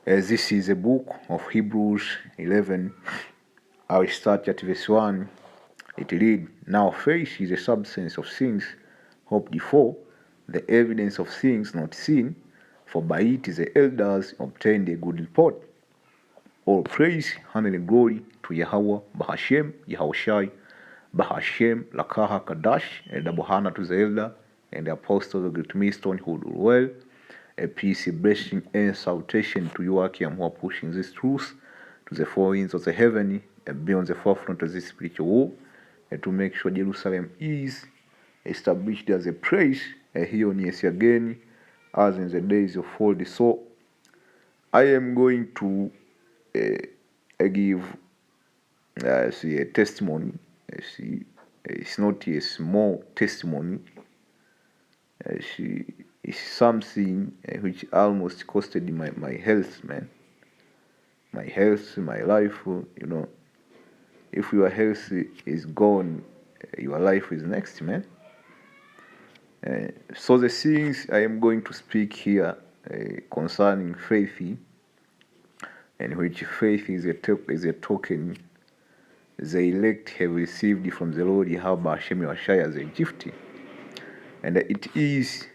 This is a book of Hebrews 11. I will start at verse 1. It reads, Now faith is the substance of things hoped for, the evidence of things not seen, for by it the elders obtained a good report. All praise, honor, and glory to Yahweh, Bahashem, Yahushai, Bahashem, Lakaha, Kadash, and double honor to the elder and the apostles of the great millstone who do well. A peace, a blessing, and salutation to you, Akim, who are pushing this truth to the four winds of the heaven, and be on the forefront of this spiritual war, and to make sure Jerusalem is established as a place here on yes again, as in the days of old. So I am going to give a testimony. It's not a small testimony. It's something which almost costed my health, man. My health, my life, If your health is gone, your life is next, man. So the things I am going to speak here concerning faith, and which faith is a token the elect have received from the Lord Yahweh Hashem Yahushai as a gift. And it is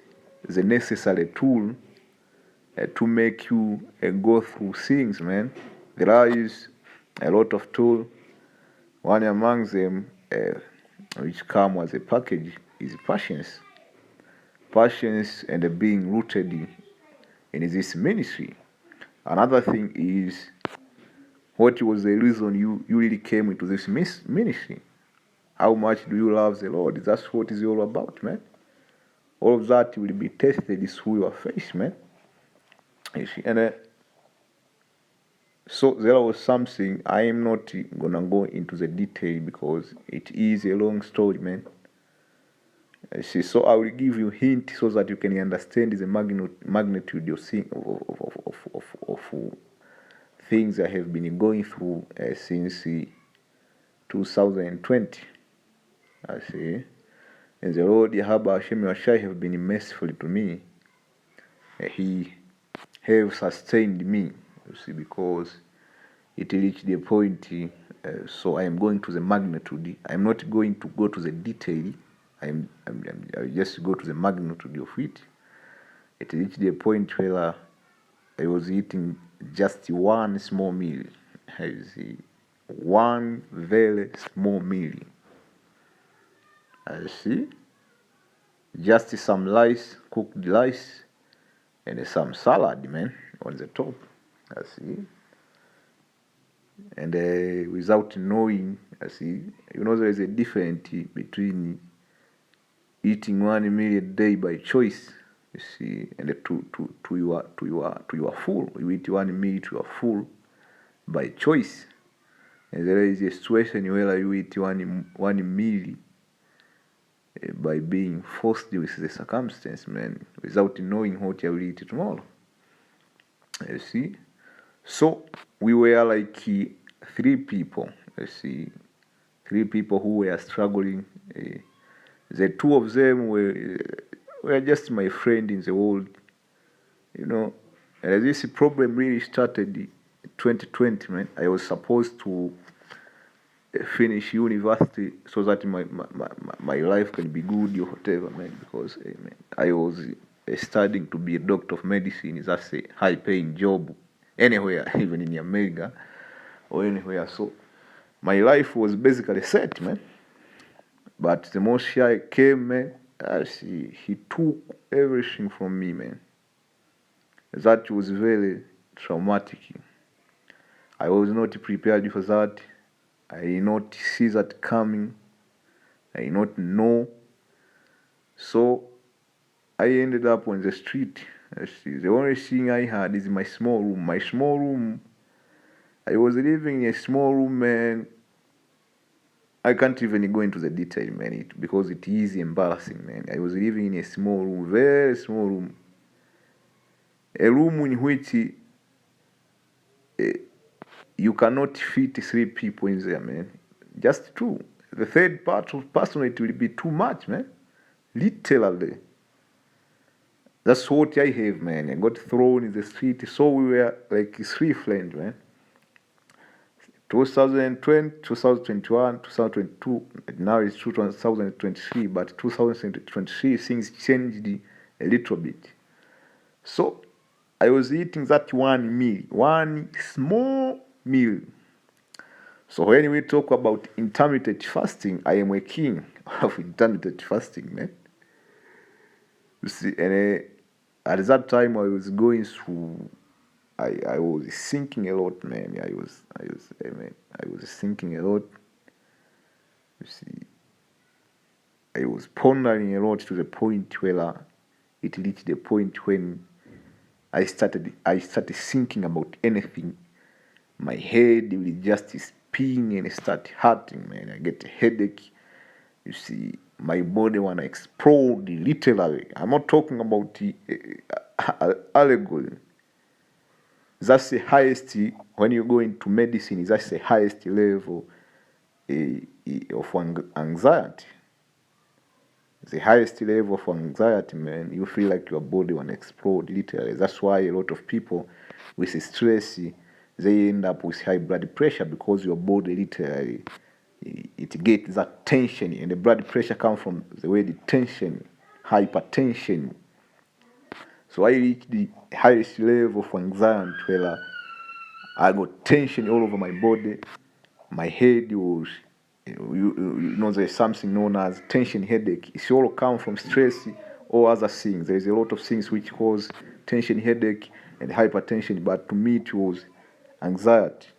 the necessary tool to make you go through things, man. There is a lot of tools. One among them, which come as a package, is patience. Patience and being rooted in this ministry. Another thing is, what was the reason you really came into this ministry? How much do you love the Lord? That's what it's all about, man. All of that will be tested through your faith, man. You see, and so there was something. I am not gonna go into the detail because it is a long story, man. You see, so I will give you hint so that you can understand the magnitude of things I have been going through since 2020. I see. And the Lord Yahweh Hashem Yahushai have been merciful to me. He have sustained me, you see, because it reached the point. So I am going to the magnitude. I am not going to go to the detail. I just go to the magnitude of it. It reached the point where I was eating just one small meal. I see, one very small meal. I see, just some rice, cooked rice, and some salad, man, on the top. I see, and without knowing, I see, there is a difference between eating one meal a day by choice, you see, and to your full. You eat one meal to your full by choice, and there is a situation where you eat one meal by being forced with the circumstance, man, without knowing what you will eat tomorrow. You see, so we were like three people. You see, three people who were struggling. The two of them were just my friend in the world, And this problem really started in 2020, man. I was supposed to finish university so that my life can be good or whatever, man. Because man, I was studying to be a doctor of medicine. That's a high-paying job anywhere, even in America or anywhere. So my life was basically set, man. But the Moshiach came, man. He took everything from me, man. That was very traumatic. I was not prepared for that. I did not see that coming. I did not know. So I ended up on the street. The only thing I had is my small room. My small room, I was living in a small room, man. I can't even go into the detail, man, because it is embarrassing, man. I was living in a small room, very small room. A room in which you cannot fit three people in there, man. Just two. The third person, it will be too much, man. Literally. That's what I have, man. I got thrown in the street. So we were like 3 friends, man. 2020, 2021, 2022. Now it's 2023, but 2023 things changed a little bit. So I was eating that one small meal. So when we talk about intermittent fasting, I am a king of intermittent fasting, man. You see, and at that time I was going through. I was thinking a lot, man. I was thinking a lot. You see, I was pondering a lot to the point where it reached a point when I started thinking about anything. My head will just spin and start hurting, man. I get a headache. You see, my body wanna explode literally. I'm not talking about the allegory. That's the highest, when you go into medicine, that's the highest level of anxiety. The highest level of anxiety, man. You feel like your body wanna explode literally. That's why a lot of people with stress, they end up with high blood pressure, because your body literally, it gets that tension, and the blood pressure comes from the way the tension, hypertension. So I reached the highest level of anxiety where I got tension all over my body. My head was, there's something known as tension headache. It all comes from stress or other things. There's a lot of things which cause tension headache and hypertension, but to me it was anxiety.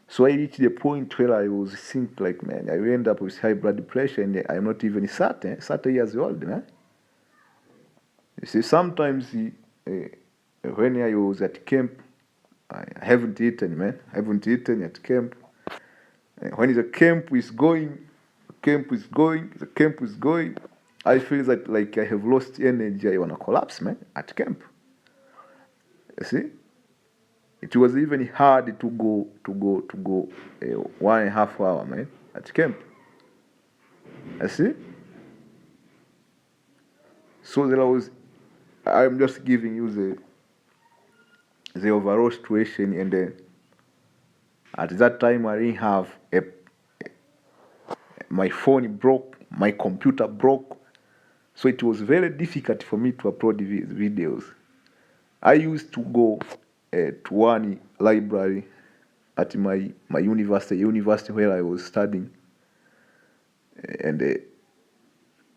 So I reached the point where I was think like, man, I end up with high blood pressure, and I'm not even 30 years old, man. You see, sometimes when I was at camp, I haven't eaten, man. I haven't eaten at camp. When the camp is going, the camp is going, I feel that like I have lost energy. I wanna collapse, man, at camp. You see, it was even hard to go 1.5 hour, man, at camp. You see, so there was. I'm just giving you the overall situation, and at that time I didn't have my phone broke, my computer broke, so it was very difficult for me to upload these videos. I used to go to one library at my university where I was studying, and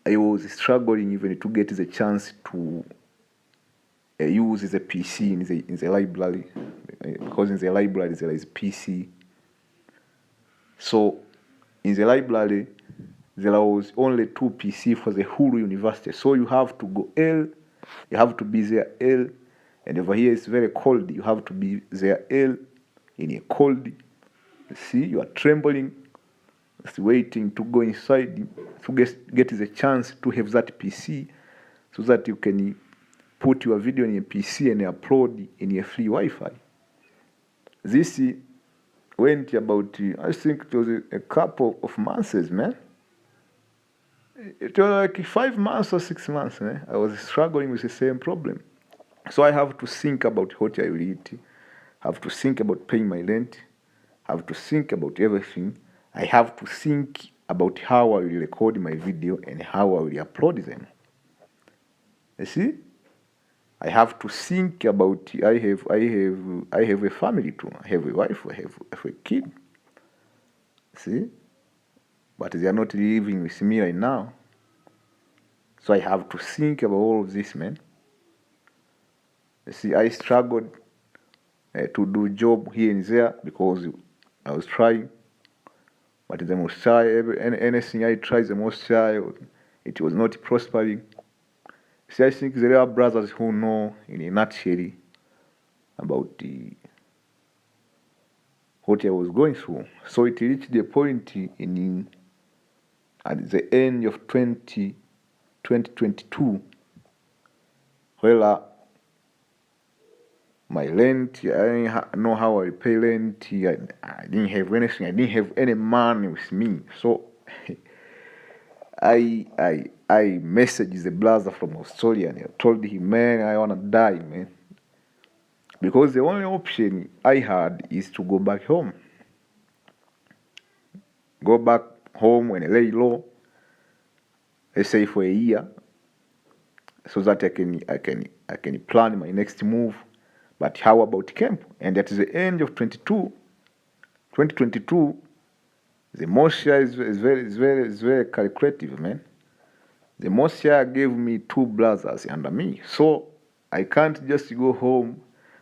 I was struggling even to get the chance to use the PC in the library, because in the library there is PC. So in the library there was only 2 PC for the whole university. So you have to go L, you have to be there L, and over here it's very cold. You have to be there L in a cold. See, you are trembling, waiting to go inside to get the chance to have that PC, so that you can put your video in your PC and upload in your free Wi-Fi. This went about, I think it was a couple of months, man. It was like 5 months or 6 months, man. I was struggling with the same problem. So I have to think about what I will eat, have to think about paying my rent, have to think about everything. I have to think about how I will record my video and how I will upload them. You see? I have to think about, I have a family too. I have a wife, I have a kid. See? But they are not living with me right now. So I have to think about all of this, man. You see, I struggled to do job here and there because I was trying. But the most try, anything I tried, the most try, it was not prospering. See, I think there are brothers who know in a nutshell about what I was going through. So it reached the point at the end of 2022 where my rent, I didn't know how I pay rent. I didn't have anything. I didn't have any money with me. So I messaged the brother from Australia and I told him, man, I wanna die, man. Because the only option I had is to go back home. Go back home and lay low, let's say for a year, so that I can plan my next move. But how about camp? And at the end of 2022, the Moshe is very calculative, man. The Moshe gave me 2 brothers under me, so I can't just go home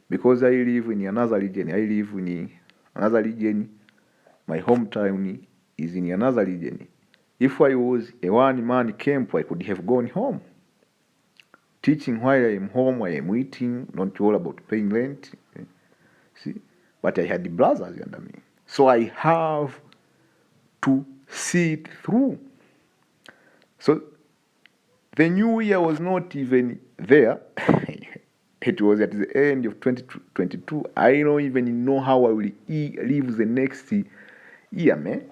because I live in another region. I live in another region. My hometown is in another region. If I was a one-man camp, I could have gone home. Teaching while I am home, I am eating, not all about paying rent. See? But I had the brothers under me. So I have to see it through. So the new year was not even there. It was at the end of 2022. I don't even know how I will live the next year, man,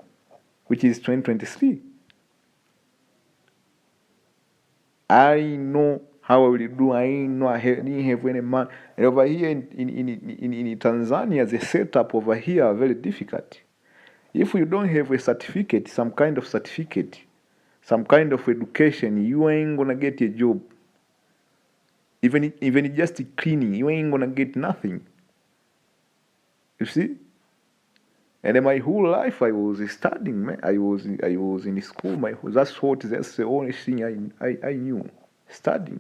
which is 2023. I know how I will do. I know I didn't have any money. And over here in Tanzania, the setup over here are very difficult. If you don't have a certificate, some kind of certificate, some kind of education, you ain't gonna get a job. Even just cleaning, you ain't gonna get nothing. You see? And in my whole life, I was studying, man. I was in school. That's the only thing I knew. Studying.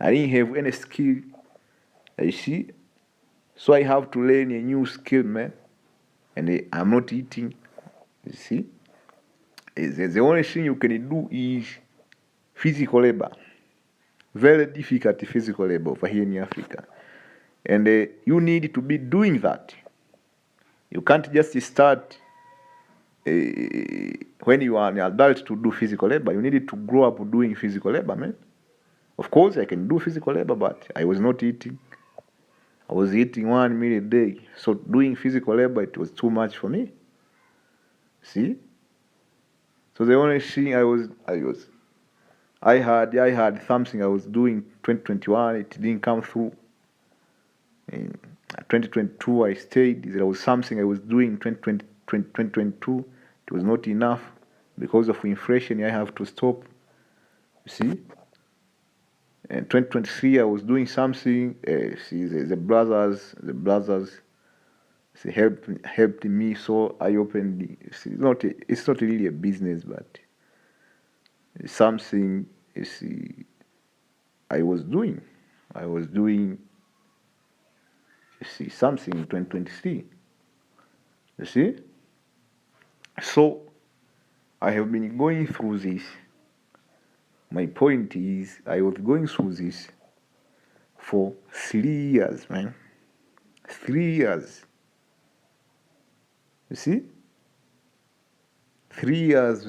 I didn't have any skill. You see? So I have to learn a new skill, man. And I'm not eating. You see? The only thing you can do is physical labor. Very difficult physical labor over here in Africa. And you need to be doing that. You can't just start when you are an adult to do physical labor. You needed to grow up doing physical labor, man. Of course, I can do physical labor, but I was not eating. I was eating 1 meal a day. So doing physical labor, it was too much for me. See? So the only thing I had something I was doing 2021, it didn't come through. In 2022, I stayed. There was something I was doing 2022. It was not enough. Because of inflation, I have to stop. You see? And 2023, I was doing something. See, the brothers, they helped me. So I opened. It's not really a business, but it's something. I was doing. Something in 2023. You see? So I have been going through this. My point is, I was going through this for 3 years, man. 3 years. You see? 3 years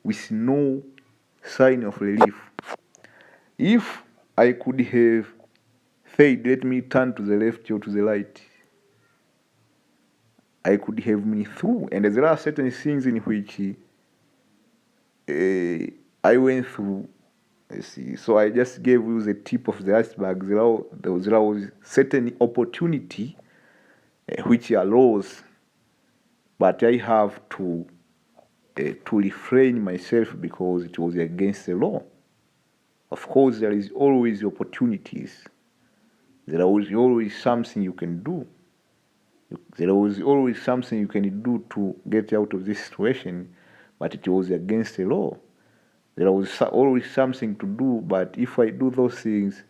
with no sign of relief. If I could have said, let me turn to the left or to the right, I could have been through. And there are certain things in which I went through. You see, so I just gave you the tip of the iceberg. There was certain opportunity which arose, but I have to refrain myself because it was against the law. Of course, there is always opportunities. There is always something you can do. There was always something you can do to get out of this situation, but it was against the law. There was always something to do, but if I do those things,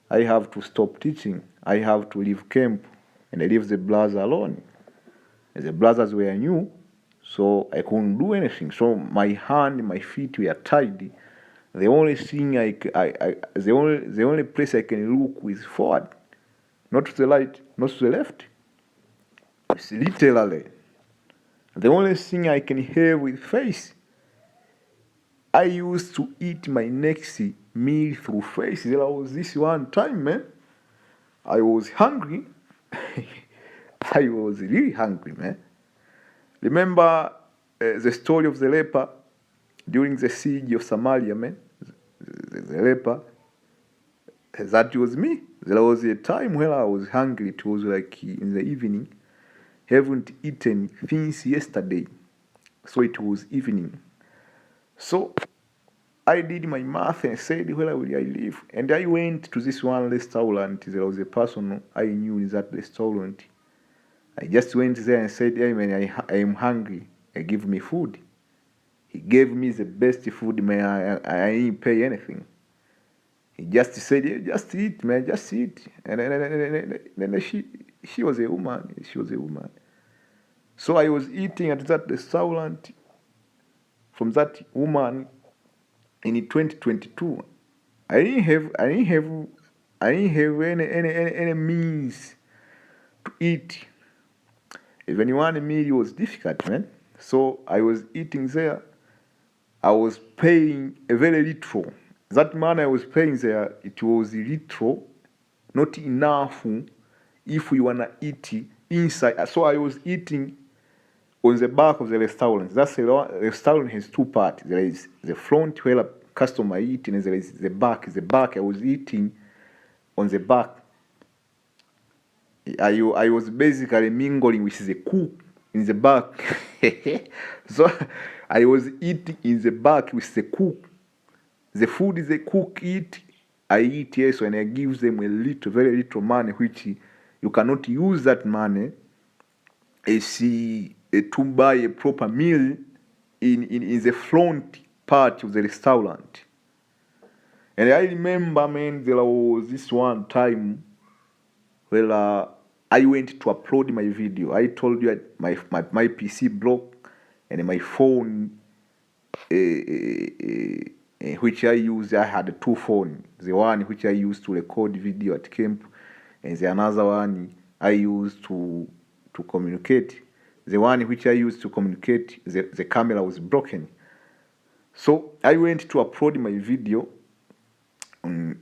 I have to stop teaching. I have to leave camp and I leave the brothers alone. And the brothers were new, so I couldn't do anything. So my hand, my feet were tied. The only thing the only place I can look is forward, not to the right, not to the left. It's literally the only thing I can have with face. I used to eat my next meal through face. There was this one time, man. I was hungry. I was really hungry, man. Remember the story of the leper? during the siege of Samaria, man, the leper, that was me. There was a time when I was hungry. It was like in the evening. Haven't eaten since yesterday. So it was evening. So I did my math and said, where will I live? And I went to this one restaurant. There was a person I knew in that restaurant. I just went there and said, hey man, I am hungry. Give me food. He gave me the best food, man. I didn't pay anything. He just said, yeah, just eat, man, just eat. And then she was a woman. She was a woman. So I was eating at that restaurant from that woman in 2022. I didn't have any means to eat. Even 1 meal was difficult, man. So I was eating there. I was paying a very little. That money I was paying there, it was little, not enough if we wanna eat inside. So I was eating on the back of the restaurant. That's the restaurant has two parts. There is the front where a customer eat, and there is the back. The back I was eating on the back. I was basically mingling with the cook in the back. So I was eating in the back with the cook. The food the cook eat, I eat, yes, and I give them a little, very little money, which you cannot use that money to buy a proper meal in the front part of the restaurant. And I remember, man, there was this one time where I went to upload my video. I told you my PC broke and my phone, which I used, I had two phones. The one which I used to record video at camp, and the another one I used to communicate. The one which I used to communicate, the camera was broken. So I went to upload my video on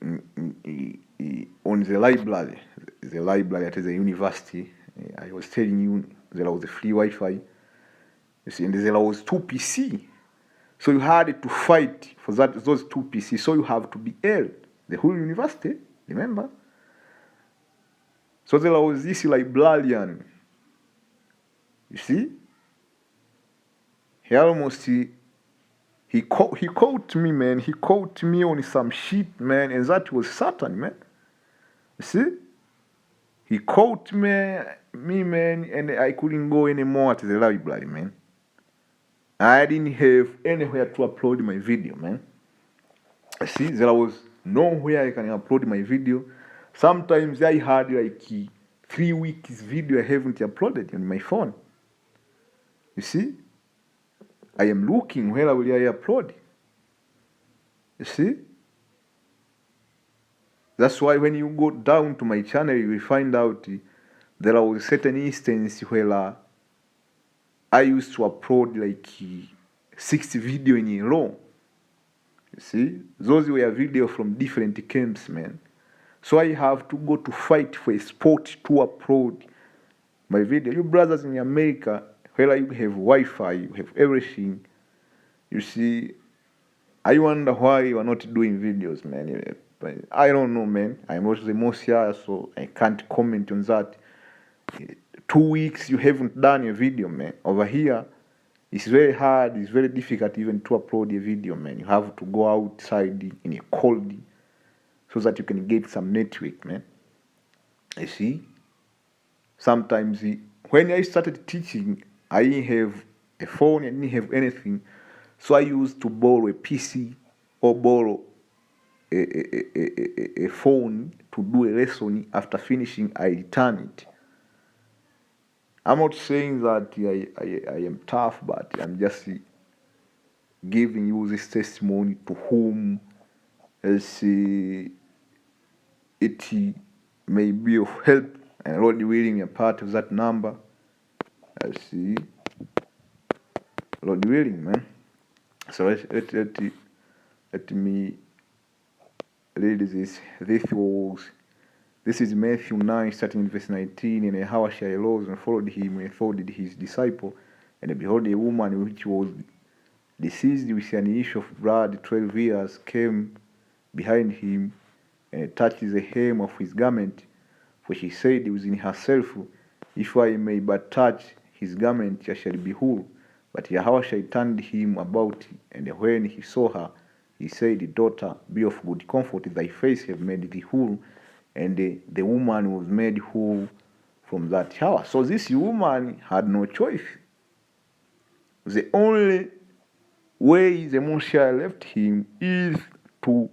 the library at the university. I was telling you there was a free Wi-Fi. You see, and there was 2 PC. So you had to fight for those 2 PC. So you have to be L, the whole university, remember? So there was this librarian. You see? He caught me, man. He caught me on some shit, man, and that was Satan, man. You see? He caught me, man, and I couldn't go anymore at the library, man. I didn't have anywhere to upload my video, man. See, there was nowhere I can upload my video. Sometimes I had like 3 weeks video I haven't uploaded on my phone. You see? I am looking where will I upload. You see? That's why when you go down to my channel, you will find out there was a certain instance where I used to upload like 60 videos in a row. You see? Those were videos from different camps, man. So I have to go to fight for a spot to upload my video. You brothers in America, where you have Wi-Fi, you have everything. You see, I wonder why you are not doing videos, man. I don't know, man. I'm not the most here, so I can't comment on that. 2 weeks you haven't done a video, man. Over here, it's very hard, it's very difficult even to upload a video, man. You have to go outside in a cold so that you can get some network, man. You see? Sometimes when I started teaching, I didn't have a phone, I didn't have anything. So I used to borrow a PC or borrow a phone to do a lesson. After finishing, I return it. I'm not saying that I am tough, but I'm just giving you this testimony to whom it may be of help, and Lord willing, a part of that number. I see. Lord willing, man. So let me read this. This is Matthew 9, starting in verse 19. And Yahushua arose and followed him, and followed his disciple. And behold, a woman which was deceased with an issue of blood 12 years, came behind him and touched the hem of his garment, for she said within herself, If I may but touch his garment, I shall be whole. But Yahushua turned him about, and when he saw her, he said, Daughter, be of good comfort, thy faith have made thee whole. And the woman was made whole from that hour. So this woman had no choice. The only way the Moshiach left him is to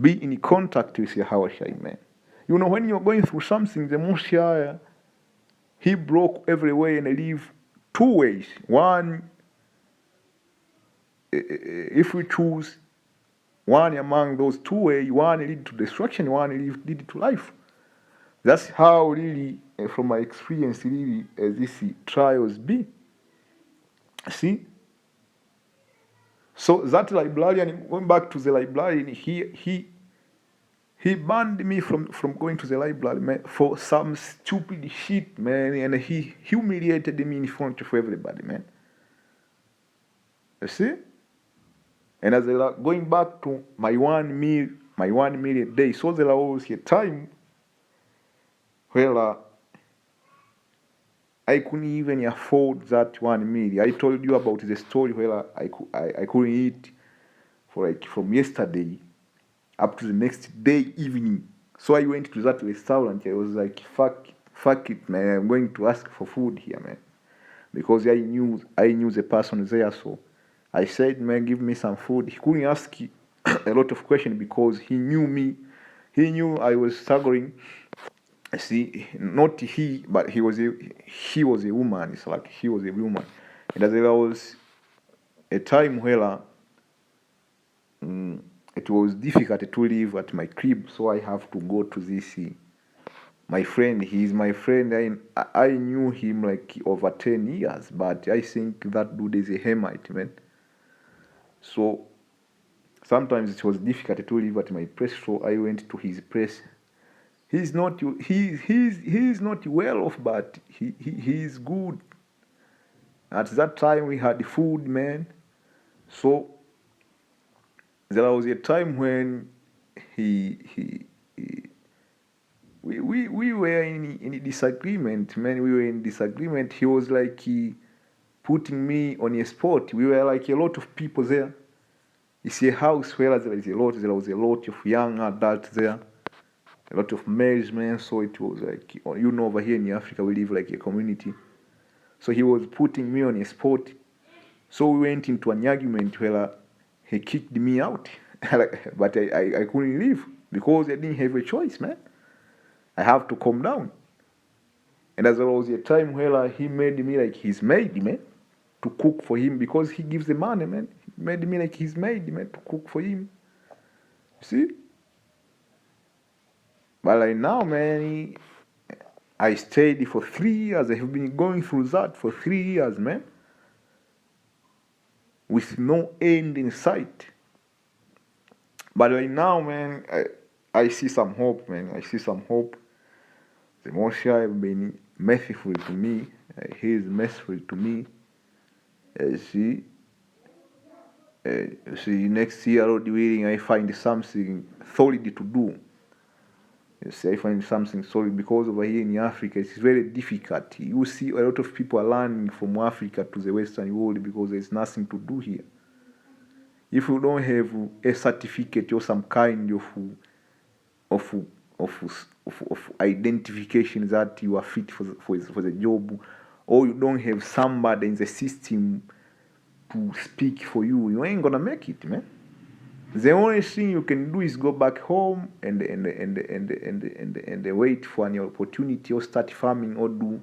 be in contact with Yahushua, man. You know, when you're going through something, the Moshiach, he broke every way and leave two ways. One, if we choose one among those two ways, one lead to destruction, one lead to life. That's how really, from my experience, really, these trials be. See? So that librarian, going back to the librarian, he banned me from going to the library, man, for some stupid shit, man, and he humiliated me in front of everybody, man. You see? And as going back to my 1 meal a day, so there was a time where I couldn't even afford that 1 meal. I told you about the story where I couldn't eat for like from yesterday up to the next day evening. So I went to that restaurant. I was like, fuck it, man. I'm going to ask for food here, man, because I knew the person there. So I said, man, give me some food. He couldn't ask a lot of questions because he knew me. He knew I was struggling. See, not he, but he was a woman. It's like he was a woman. And as there was a time where it was difficult to live at my crib, so I have to go to this my friend. He's my friend. I knew him like over 10 years, but I think that dude is a Hamite, man. So sometimes it was difficult to live at my place, so I went to his place. He's not well off, but he's good. At that time we had food, man. So there was a time when we were in disagreement, man. We were in disagreement. He was like putting me on a spot. We were like a lot of people there. It's a house where there was a lot of young adults there, a lot of males, man. So it was like, you know, over here in Africa we live like a community. So he was putting me on a spot. So we went into an argument where he kicked me out. But I couldn't leave because I didn't have a choice, man. I have to calm down. And as there was a time where he made me like his maid, man, to cook for him because he gives the money, man. He made me like his maid, man, to cook for him. See? But like now, man, I stayed for 3 years. I have been going through that for 3 years, man, with no end in sight. But right now, man, I see some hope, man. I see some hope. The Moshiach has been merciful to me. He is merciful to me. See, next year, Lord willing, I find something solid to do. I find something solid because over here in Africa, it's very difficult. You see a lot of people are learning from Africa to the Western world because there's nothing to do here. If you don't have a certificate or some kind of identification that you are fit for the job, or you don't have somebody in the system to speak for you, you ain't gonna make it, man. The only thing you can do is go back home and wait for an opportunity or start farming or do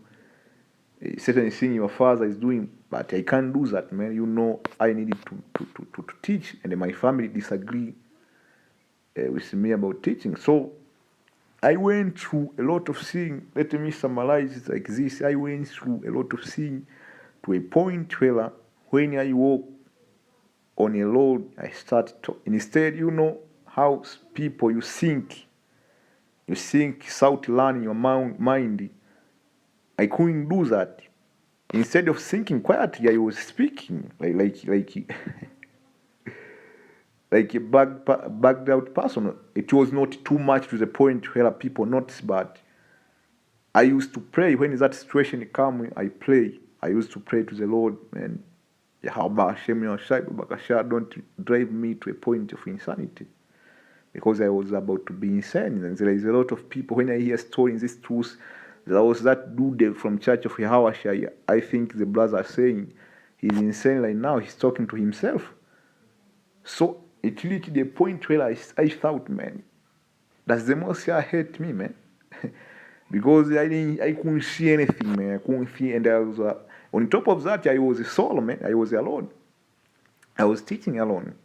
certain thing your father is doing. But I can't do that, man. You know, I needed to teach, and my family disagree with me about teaching. So I went through a lot of things. Let me summarize it like this. I went through a lot of things to a point where when I walk on a road, I start to, instead, you know how people, you think South learn in your mind. I couldn't do that. Instead of thinking quietly, I was speaking like a bugged out person. It was not too much to the point where people notice, but I used to pray when that situation come. I pray. I used to pray to the Lord, and Yahweh Hashem Yahshai Babakasha, don't drive me to a point of insanity, because I was about to be insane. And there is a lot of people, when I hear stories, this truth, there was that dude from Church of Yahweh, I think the brother saying he's insane right now, he's talking to himself. So it reached the point where I thought, man, does the Messiah hate me, man? Because I couldn't see anything, man. I couldn't see, and I was on top of that, I was solo, man. I was alone. I was teaching alone,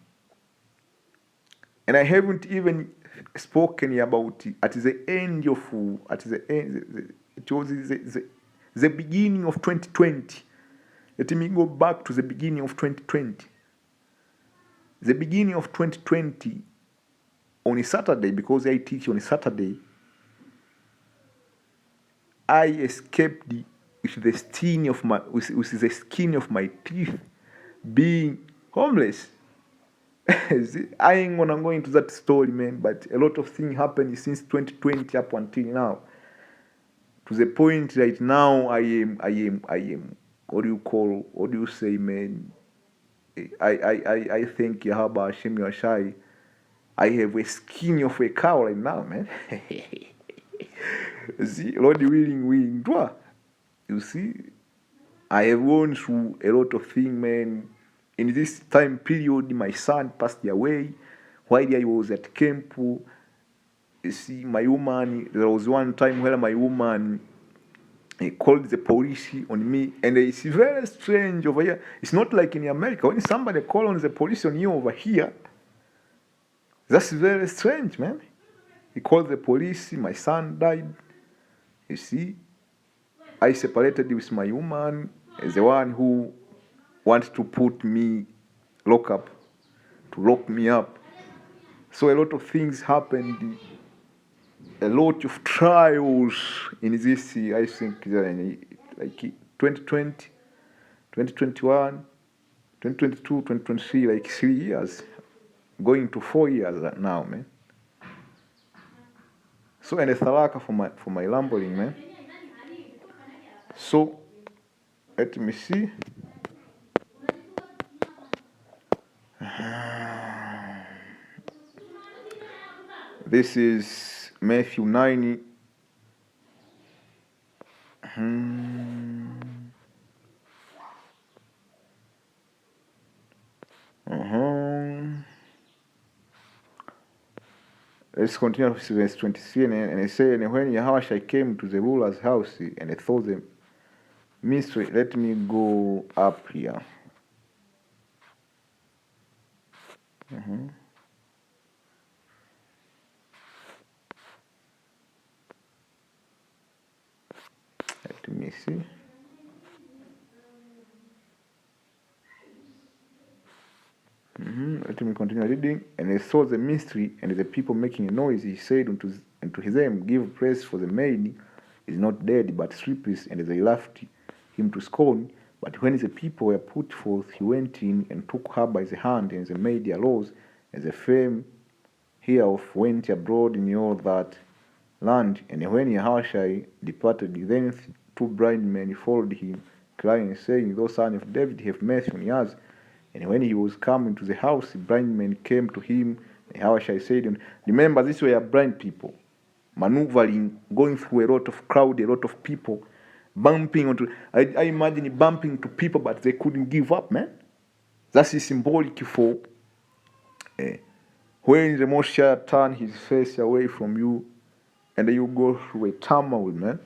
and I haven't even spoken about it at the end. It was the beginning of 2020. Let me go back to the beginning of 2020. The beginning of 2020, on a Saturday, because I teach on a Saturday, I escaped with the skin of my teeth, being homeless. I ain't gonna go into that story, man, but a lot of things happened since 2020 up until now. To the point right now, I am, what do you say, man? I think Yahweh Hashem Yahshai, I have a skin of a cow right now, man. See, Lord willing, you see, I have gone through a lot of things, man. In this time period, my son passed away while I was at camp. You see, my woman, there was one time where my woman called the police on me, and it's very strange over here. It's not like in America. When somebody calls on the police on you over here, that's very strange, man. He called the police, my son died. You see, I separated with my woman as the one who wanted to put me to lock me up. So a lot of things happened, a lot of trials in this, I think, like 2020, 2021, 2022, 2023, like 3 years, going to 4 years now, man. So, and a thalaka for my rambling, man. So, let me see. This is Matthew 9. Let's continue with verse 23, and it says, and when Yahushua came to the ruler's house, and he told them, mystery, let me go up here. Let me see. Let me continue reading. And he saw the mystery and the people making a noise. He said unto them, give praise, for the maid is not dead, but sleepeth. And they laughed him to scorn. But when the people were put forth, he went in and took her by the hand, and the maid arose, and the fame hereof went abroad in all that land. And when Yahushua departed, then 2 blind men followed him, crying, saying, Thou son of David, have mercy on us. And when he was coming to the house, the blind men came to him. And Yahushua said, remember, these were blind people, maneuvering, going through a lot of crowd, a lot of people, bumping onto. I imagine bumping to people, but they couldn't give up, man. That's symbolic for when the Moshe turn his face away from you, and you go through a turmoil, man.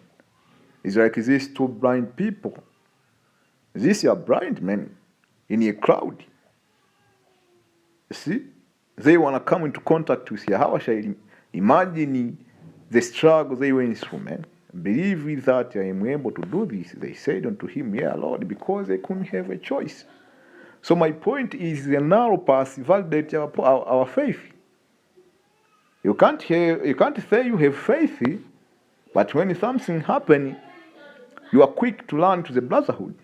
It's like these 2 blind people. These are blind men in a crowd. You see, they want to come into contact with Yahushua. Imagine the struggle they went through, man. Believe with that I am able to do this. They said unto him, yeah, Lord, because they couldn't have a choice. So my point is, the narrow path validates our faith. You can't say you have faith, but when something happens, you are quick to run to the brotherhood.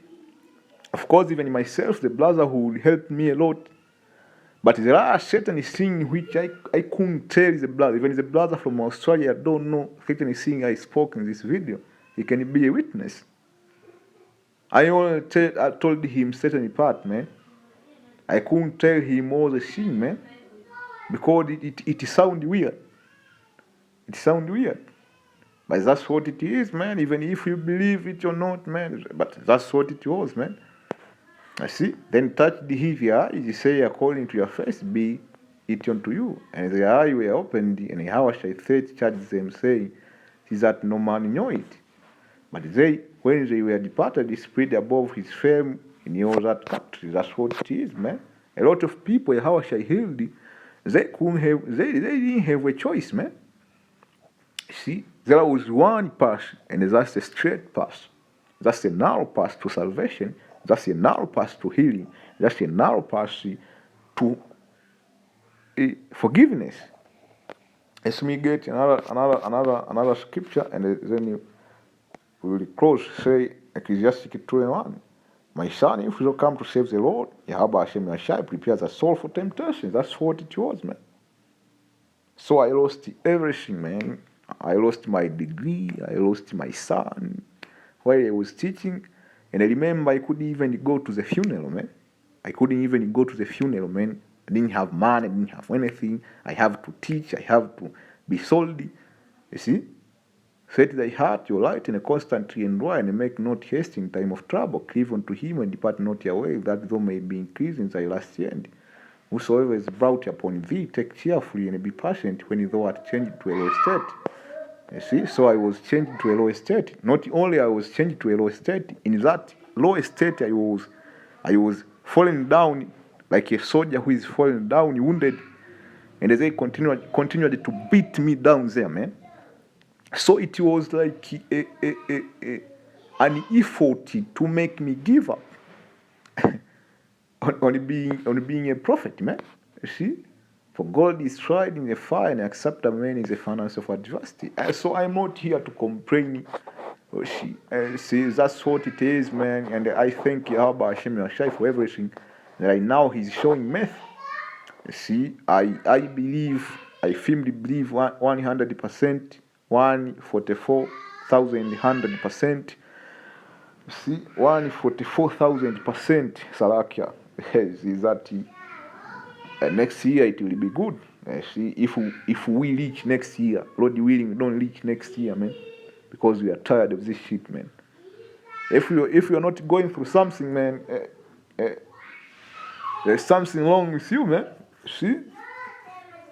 Of course, even myself, the brother who helped me a lot. But there are certain things which I couldn't tell the brother. Even the brother from Australia, I don't know certain things I spoke in this video. He can be a witness. I told him certain part, man. I couldn't tell him all the thing, man. Because it sound weird. It sound weird. But that's what it is, man. Even if you believe it or not, man. But that's what it was, man. I see. Then touch the here is say according to your face be it unto you. And the eye were opened, and how shall faith charge them, saying, "See that no man knew it." But they, when they were departed, he spread above his fame in all that country. That's what it is, man. A lot of people, how shall healed, they couldn't have, they didn't have a choice, man. See, there was one path, and that's the straight path. That's the narrow path to salvation. That's a narrow path to healing. That's a narrow path to forgiveness. Let me get another scripture, and then we will close. Say Ecclesiastes 2:1. My son, if you don't come to save the Lord, Yahweh Hashem Yashai prepares a soul for temptation. That's what it was, man. So I lost everything, man. I lost my degree. I lost my son while I was teaching. And I remember I couldn't even go to the funeral, man. I couldn't even go to the funeral, man. I didn't have money, I didn't have anything. I have to teach, I have to be solid. You see? Set thy heart, your light, and constantly enjoy, and make not haste in time of trouble. Cleave unto him, and depart not away, that thou may be increased in thy last end. Whosoever is brought upon thee, take cheerfully, and be patient when thou art changed to a low state. You see, so I was changed to a low state. Not only I was changed to a low state, in that low state I was falling down like a soldier who is falling down, wounded, and they continued to beat me down there, man. So it was like an effort to make me give up on being a prophet, man. You see? For God is tried in the fire, and accept a man in the furnace of adversity. So I'm not here to complain. See, that's what it is, man. And I thank Yahweh Hashem Yashai for everything. Right now, He's showing me. See, I believe, I firmly believe 100%, 144,100%. See, 144,000% Salakia. Is that next year it will be good. See, if we reach next year, Lord willing, we don't reach next year, man, because we are tired of this shit, man. If you're not going through something, man, there's something wrong with you, man. See,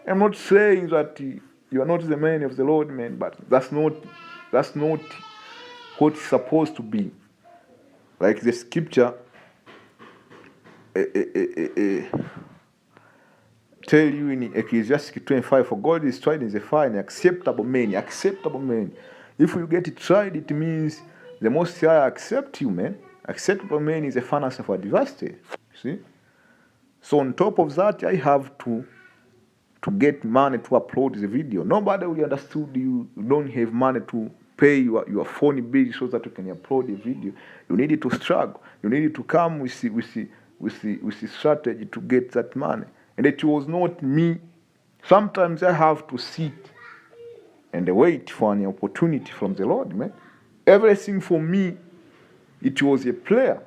I'm not saying that you are not the man of the Lord, man, but that's not what it's supposed to be. Like the scripture tell you in Ecclesiastes 2:5, for God is tried in the fire, and acceptable man. If you get it tried, it means the Most High accept you, man. Acceptable man is a furnace of adversity. See? So on top of that, I have to get money to upload the video. Nobody will understood you don't have money to pay your phone bill so that you can upload the video. You need to struggle. You need to come with the strategy to get that money. And it was not me. Sometimes I have to sit and wait for an opportunity from the Lord, man. Everything for me, it was a prayer.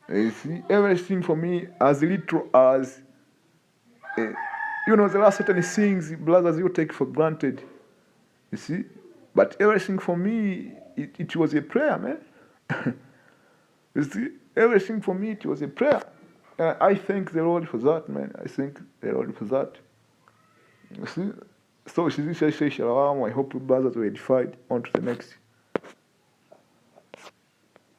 You see, everything for me, as little as, there are certain things, brothers, you take for granted. You see, but everything for me, it was a prayer, man. You see, everything for me, it was a prayer. And I thank the Lord for that, man. I thank the Lord for that. You see, so I hope you brothers were edified. On to the next.